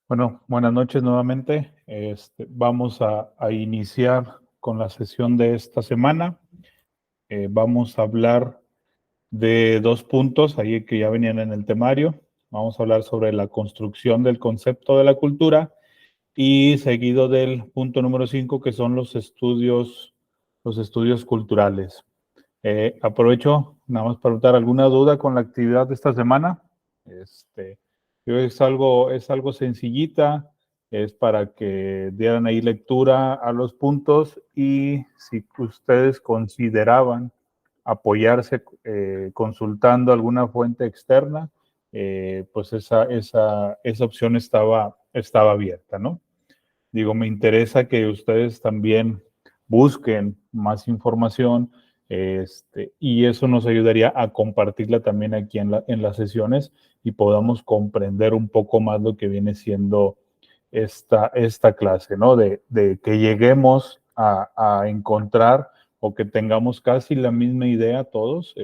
Bueno, buenas noches nuevamente. Vamos a iniciar con la sesión de esta semana. Vamos a hablar de dos puntos ahí que ya venían en el temario. Vamos a hablar sobre la construcción del concepto de la cultura y seguido del punto número 5, que son los estudios culturales. Aprovecho nada más para preguntar alguna duda con la actividad de esta semana. Es algo sencillita, es para que dieran ahí lectura a los puntos y si ustedes consideraban apoyarse consultando alguna fuente externa, pues esa opción estaba abierta, ¿no? Digo, me interesa que ustedes también busquen más información, y eso nos ayudaría a compartirla también aquí en las sesiones y podamos comprender un poco más lo que viene siendo esta clase, ¿no? De que lleguemos a encontrar o que tengamos casi la misma idea todos,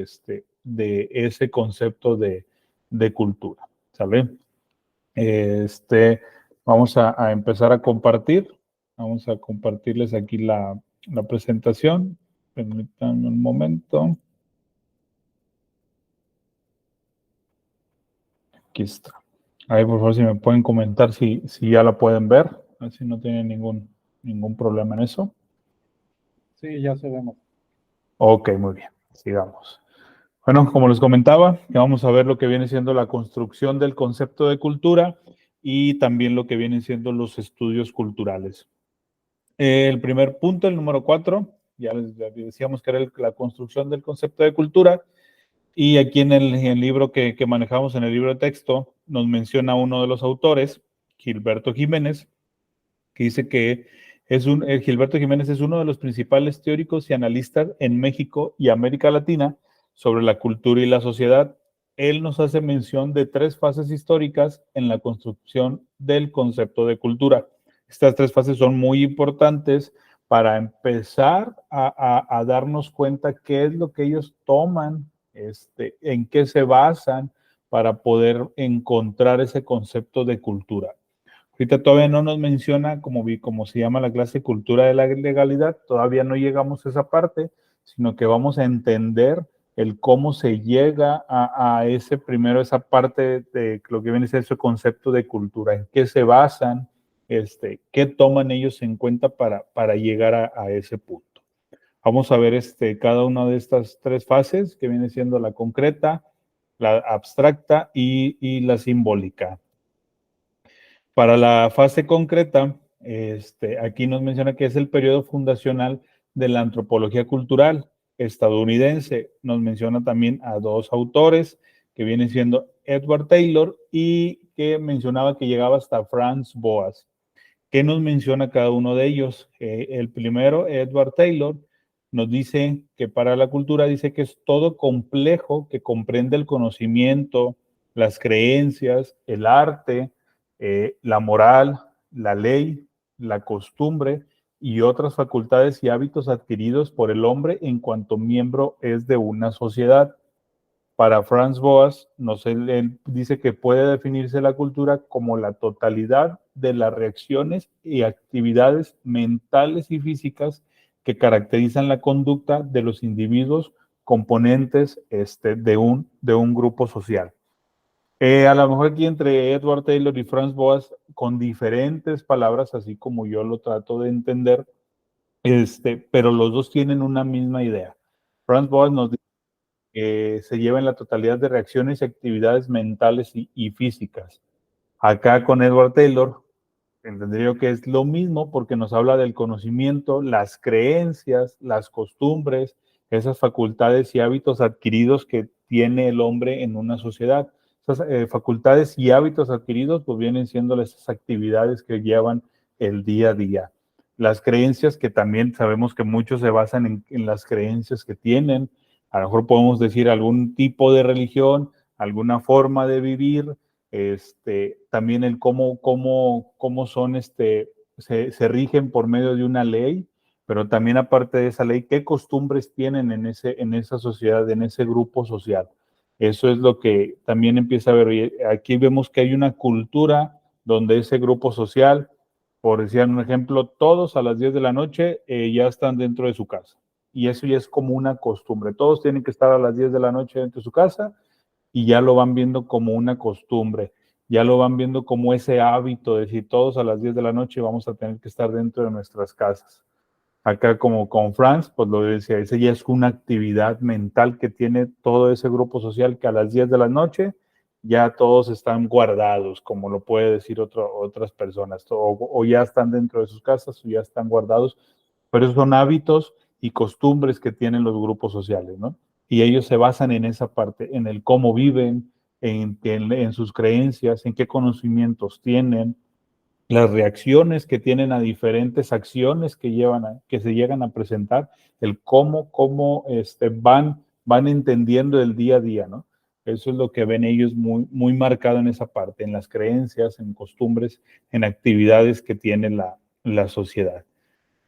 de ese concepto de cultura, ¿sale? Vamos a empezar a compartir. Vamos a compartirles aquí la presentación. Permítanme un momento. Aquí está. Ahí, por favor, si me pueden comentar si ya la pueden ver. A ver si no tienen ningún problema en eso. Sí, ya se vemos. Ok, muy bien. Sigamos. Bueno, como les comentaba, vamos a ver lo que viene siendo la construcción del concepto de cultura y también lo que vienen siendo los estudios culturales. El primer punto, el número 4, ya les decíamos que era la construcción del concepto de cultura, y aquí en el libro que manejamos, en el libro de texto, nos menciona uno de los autores, Gilberto Jiménez, que dice que Gilberto Jiménez es uno de los principales teóricos y analistas en México y América Latina sobre la cultura y la sociedad. Él nos hace mención de 3 fases históricas en la construcción del concepto de cultura. Estas 3 fases son muy importantes para empezar a darnos cuenta qué es lo que ellos toman, en qué se basan para poder encontrar ese concepto de cultura. Ahorita todavía no nos menciona como se llama la clase Cultura de la Legalidad, todavía no llegamos a esa parte, sino que vamos a entender el cómo se llega a esa parte de lo que viene a ser ese concepto de cultura, en qué se basan, qué toman ellos en cuenta para llegar a ese punto. Vamos a ver cada una de estas 3 fases, que viene siendo la concreta, la abstracta y la simbólica. Para la fase concreta, aquí nos menciona que es el periodo fundacional de la antropología cultural estadounidense. Nos menciona también a 2 autores, que vienen siendo Edward Taylor y que mencionaba que llegaba hasta Franz Boas. ¿Qué nos menciona cada uno de ellos? El primero, Edward Taylor, nos dice que para la cultura dice que es todo complejo que comprende el conocimiento, las creencias, el arte, la moral, la ley, la costumbre y otras facultades y hábitos adquiridos por el hombre en cuanto miembro es de una sociedad. Para Franz Boas, él dice que puede definirse la cultura como la totalidad de las reacciones y actividades mentales y físicas que caracterizan la conducta de los individuos componentes de un grupo social. A lo mejor aquí entre Edward Taylor y Franz Boas, con diferentes palabras, así como yo lo trato de entender, pero los dos tienen una misma idea. Franz Boas nos dice que se lleva en la totalidad de reacciones y actividades mentales y físicas. Acá con Edward Taylor, entendería que es lo mismo porque nos habla del conocimiento, las creencias, las costumbres, esas facultades y hábitos adquiridos que tiene el hombre en una sociedad. Esas facultades y hábitos adquiridos pues vienen siendo esas actividades que llevan el día a día. Las creencias, que también sabemos que muchos se basan en las creencias que tienen. A lo mejor podemos decir algún tipo de religión, alguna forma de vivir, también el cómo son, se rigen por medio de una ley, pero también aparte de esa ley, qué costumbres tienen en esa sociedad, en ese grupo social. Eso es lo que también empieza a ver. Aquí vemos que hay una cultura donde ese grupo social, por decir un ejemplo, todos a las 10 de la noche ya están dentro de su casa. Y eso ya es como una costumbre. Todos tienen que estar a las 10 de la noche dentro de su casa y ya lo van viendo como una costumbre. Ya lo van viendo como ese hábito de decir todos a las 10 de la noche vamos a tener que estar dentro de nuestras casas. Acá como con Franz, pues lo decía, ese ya es una actividad mental que tiene todo ese grupo social que a las 10 de la noche ya todos están guardados, como lo puede decir otras personas, o ya están dentro de sus casas o ya están guardados, pero esos son hábitos y costumbres que tienen los grupos sociales, ¿no? Y ellos se basan en esa parte, en el cómo viven, en sus creencias, en qué conocimientos tienen, las reacciones que tienen a diferentes acciones que se llegan a presentar, el cómo van entendiendo el día a día, ¿no? Eso es lo que ven ellos muy, muy marcado en esa parte, en las creencias, en costumbres, en actividades que tiene la sociedad.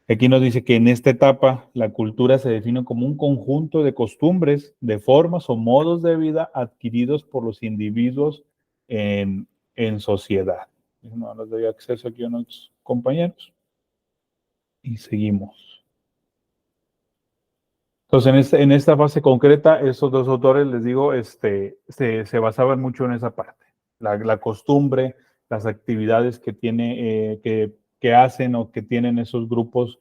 Aquí nos dice que en esta etapa la cultura se define como un conjunto de costumbres, de formas o modos de vida adquiridos por los individuos en sociedad. No les doy acceso aquí a unos compañeros y seguimos. Entonces, en esta fase concreta, estos dos autores, les digo, se basaban mucho en esa parte. La costumbre, las actividades que que hacen o que tienen esos grupos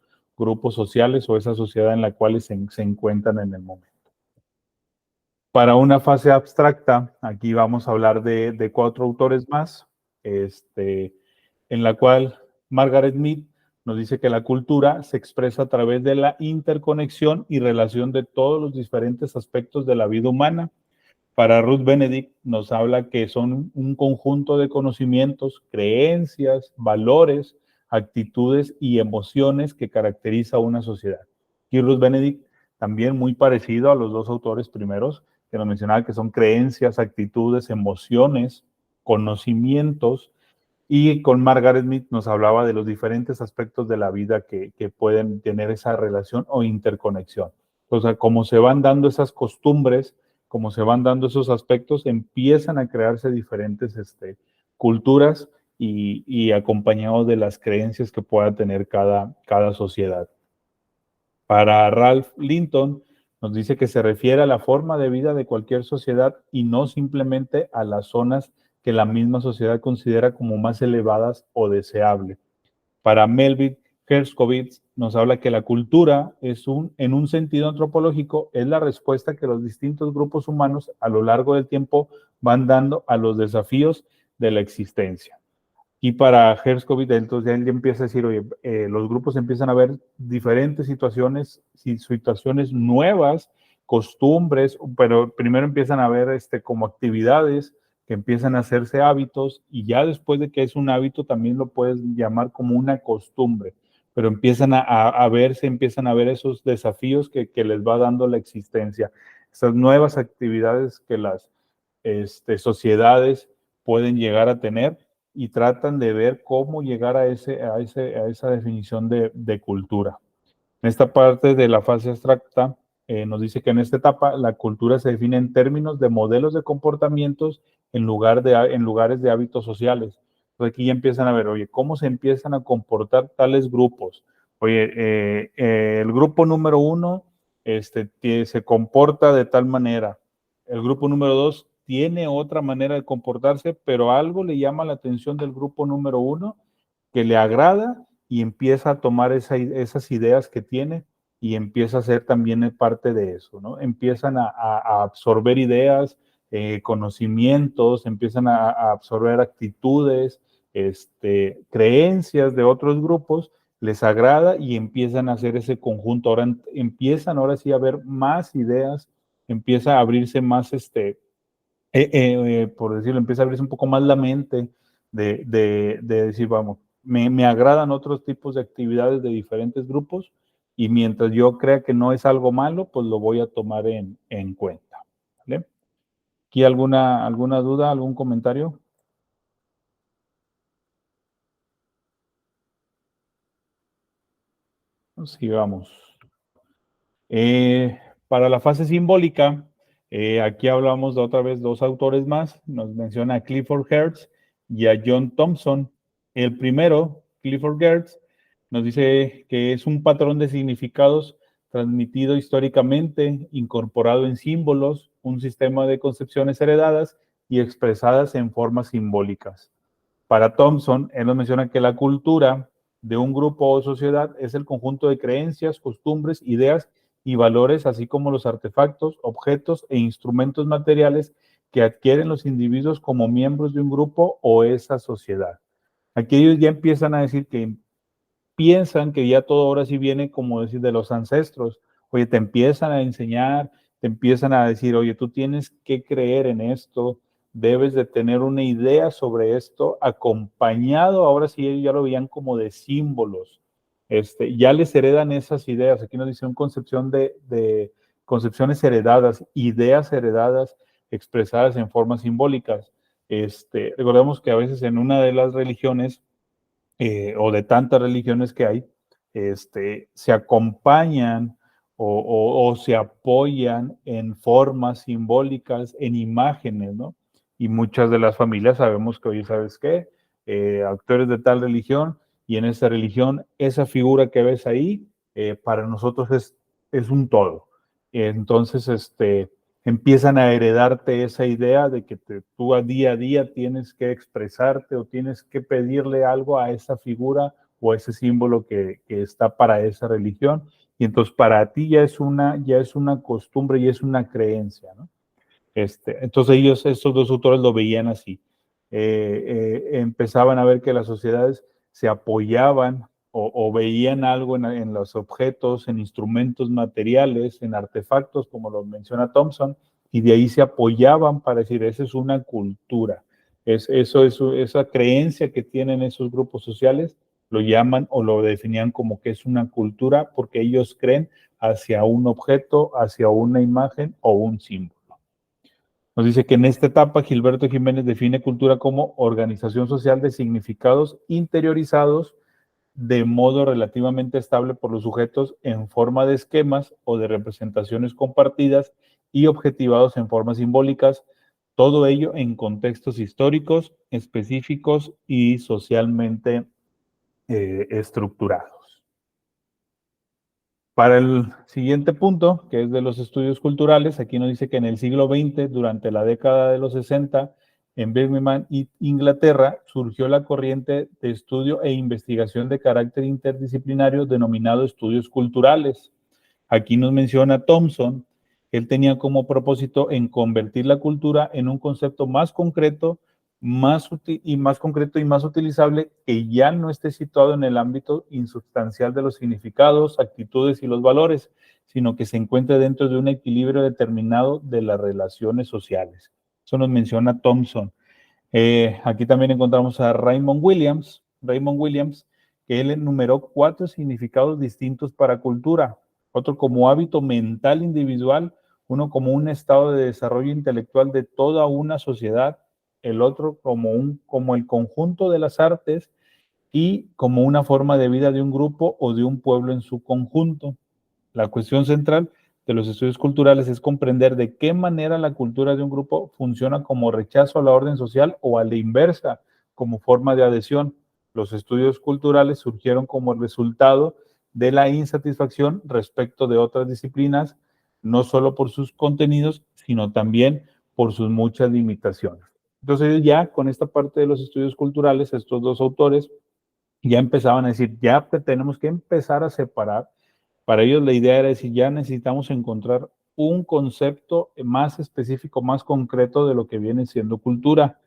sociales o esa sociedad en la cual se encuentran en el momento. Para una fase abstracta, aquí vamos a hablar de 4 autores más, en la cual Margaret Mead nos dice que la cultura se expresa a través de la interconexión y relación de todos los diferentes aspectos de la vida humana. Para Ruth Benedict nos habla que son un conjunto de conocimientos, creencias, valores, actitudes y emociones que caracteriza a una sociedad. Y Ruth Benedict, también muy parecido a los dos autores primeros, que nos mencionaba que son creencias, actitudes, emociones, conocimientos, y con Margaret Mead nos hablaba de los diferentes aspectos de la vida que pueden tener esa relación o interconexión. O sea, como se van dando esas costumbres, como se van dando esos aspectos, empiezan a crearse diferentes culturas y acompañados de las creencias que pueda tener cada sociedad. Para Ralph Linton, nos dice que se refiere a la forma de vida de cualquier sociedad y no simplemente a las zonas que la misma sociedad considera como más elevadas o deseables. Para Melvin Herskovits nos habla que la cultura en un sentido antropológico, es la respuesta que los distintos grupos humanos a lo largo del tiempo van dando a los desafíos de la existencia. Y para Herskovits, entonces él ya empieza a decir, oye, los grupos empiezan a ver diferentes situaciones nuevas, costumbres, pero primero empiezan a ver como actividades que empiezan a hacerse hábitos y ya después de que es un hábito también lo puedes llamar como una costumbre, pero empiezan empiezan a ver esos desafíos que les va dando la existencia, esas nuevas actividades que las sociedades pueden llegar a tener y tratan de ver cómo llegar a esa definición de cultura. En esta parte de la fase abstracta, nos dice que en esta etapa la cultura se define en términos de modelos de comportamientos en lugares de hábitos sociales. Entonces aquí ya empiezan a ver, oye, cómo se empiezan a comportar tales grupos. Oye, el grupo número 1 se comporta de tal manera. El grupo número 2 tiene otra manera de comportarse, pero algo le llama la atención del grupo número 1 que le agrada y empieza a tomar esas ideas que tiene y empieza a ser también parte de eso, ¿no? Empiezan a absorber ideas, conocimientos, empiezan a absorber actitudes, creencias de otros grupos, les agrada y empiezan a hacer ese conjunto. Ahora sí a ver más ideas, empieza a abrirse más, por decirlo, empieza a abrirse un poco más la mente de decir, vamos, me agradan otros tipos de actividades de diferentes grupos y mientras yo crea que no es algo malo, pues lo voy a tomar en cuenta. ¿Vale? ¿Aquí alguna duda, algún comentario? Sigamos. Para la fase simbólica, aquí hablamos de otra vez 2 autores más. Nos menciona a Clifford Hertz y a John Thompson. El primero, Clifford Geertz, nos dice que es un patrón de significados transmitido históricamente, incorporado en símbolos, un sistema de concepciones heredadas y expresadas en formas simbólicas. Para Thompson, él nos menciona que la cultura de un grupo o sociedad es el conjunto de creencias, costumbres, ideas y valores, así como los artefactos, objetos e instrumentos materiales que adquieren los individuos como miembros de un grupo o esa sociedad. Aquí ellos ya empiezan a decir que piensan que ya todo ahora sí viene, como decir, de los ancestros. Oye, te empiezan a enseñar, te empiezan a decir, oye, tú tienes que creer en esto, debes de tener una idea sobre esto, acompañado, ahora sí ellos ya lo veían como de símbolos. Ya les heredan esas ideas. Aquí nos dice una concepción de concepciones heredadas, ideas heredadas expresadas en formas simbólicas. Recordemos que a veces en una de las religiones o de tantas religiones que hay, se acompañan o se apoyan en formas simbólicas, en imágenes, ¿no? Y muchas de las familias sabemos que, oye, ¿sabes qué? Actores de tal religión, y en esa religión, esa figura que ves ahí, para nosotros es un todo. Entonces, empiezan a heredarte esa idea de que tú a día tienes que expresarte o tienes que pedirle algo a esa figura o a ese símbolo que está para esa religión. Y entonces para ti ya es una costumbre y es una creencia, ¿no? Entonces ellos, estos dos autores lo veían así. Empezaban a ver que las sociedades se apoyaban o veían algo en los objetos, en instrumentos materiales, en artefactos, como lo menciona Thompson, y de ahí se apoyaban para decir, esa es una cultura. Esa creencia que tienen esos grupos sociales lo llaman o lo definían como que es una cultura porque ellos creen hacia un objeto, hacia una imagen o un símbolo. Nos dice que en esta etapa Gilberto Jiménez define cultura como organización social de significados interiorizados de modo relativamente estable por los sujetos en forma de esquemas o de representaciones compartidas y objetivados en formas simbólicas, todo ello en contextos históricos, específicos y socialmente estructurados. Para el siguiente punto, que es de los estudios culturales, aquí nos dice que en el siglo XX, durante la década de los 60, en Birmingham, Inglaterra, surgió la corriente de estudio e investigación de carácter interdisciplinario denominado estudios culturales. Aquí nos menciona Thompson, que él tenía como propósito en convertir la cultura en un concepto más concreto, más concreto y más utilizable, que ya no esté situado en el ámbito insubstancial de los significados, actitudes y los valores, sino que se encuentre dentro de un equilibrio determinado de las relaciones sociales. Eso nos menciona Thompson. Aquí también encontramos a Raymond Williams, que él enumeró 4 significados distintos para cultura, otro como hábito mental individual, uno como un estado de desarrollo intelectual de toda una sociedad, el otro como el conjunto de las artes y como una forma de vida de un grupo o de un pueblo en su conjunto. La cuestión central de los estudios culturales es comprender de qué manera la cultura de un grupo funciona como rechazo a la orden social o a la inversa, como forma de adhesión. Los estudios culturales surgieron como resultado de la insatisfacción respecto de otras disciplinas, no solo por sus contenidos, sino también por sus muchas limitaciones. Entonces ya con esta parte de los estudios culturales, estos dos autores ya empezaban a decir, ya tenemos que empezar a separar. Para ellos la idea era decir, ya necesitamos encontrar un concepto más específico, más concreto de lo que viene siendo cultura.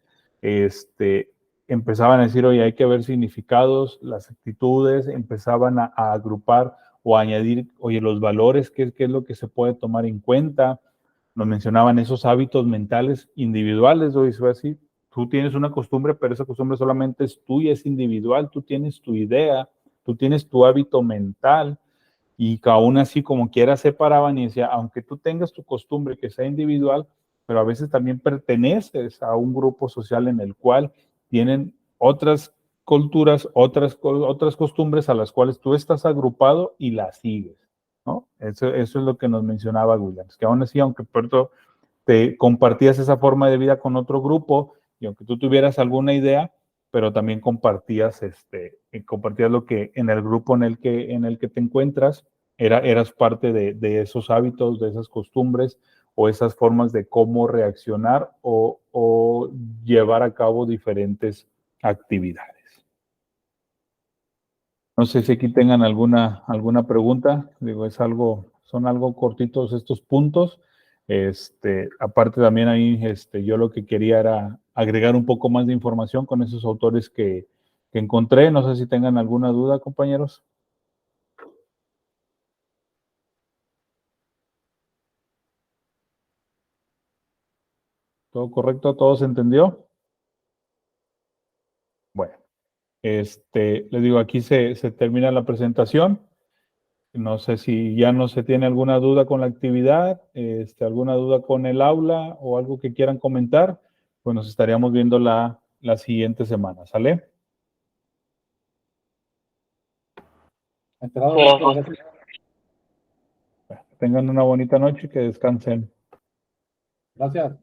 Empezaban a decir, oye, hay que ver significados, las actitudes, empezaban a agrupar o a añadir, oye, los valores, qué es lo que se puede tomar en cuenta. Nos mencionaban esos hábitos mentales individuales, oye, se va a decir, tú tienes una costumbre, pero esa costumbre solamente es tuya, es individual, tú tienes tu idea, tú tienes tu hábito mental, y que aún así como quiera separaban y decía, aunque tú tengas tu costumbre que sea individual, pero a veces también perteneces a un grupo social en el cual tienen otras culturas, otras costumbres a las cuales tú estás agrupado y las sigues, ¿no? Eso es lo que nos mencionaba Williams, que aún así, aunque te compartías esa forma de vida con otro grupo y aunque tú tuvieras alguna idea, pero también compartías, compartías lo que en el grupo en el que te encuentras, eras parte de esos hábitos, de esas costumbres o esas formas de cómo reaccionar o llevar a cabo diferentes actividades. No sé si aquí tengan alguna pregunta. Digo, son algo cortitos estos puntos. Aparte también ahí, yo lo que quería era agregar un poco más de información con esos autores que encontré. No sé si tengan alguna duda, compañeros. ¿Todo correcto? ¿Todo se entendió? Bueno, les digo, aquí se termina la presentación. No sé si ya no se tiene alguna duda con la actividad, alguna duda con el aula o algo que quieran comentar, pues nos estaríamos viendo la siguiente semana, ¿sale? Enterado, gracias. Tengan una bonita noche y que descansen. Gracias.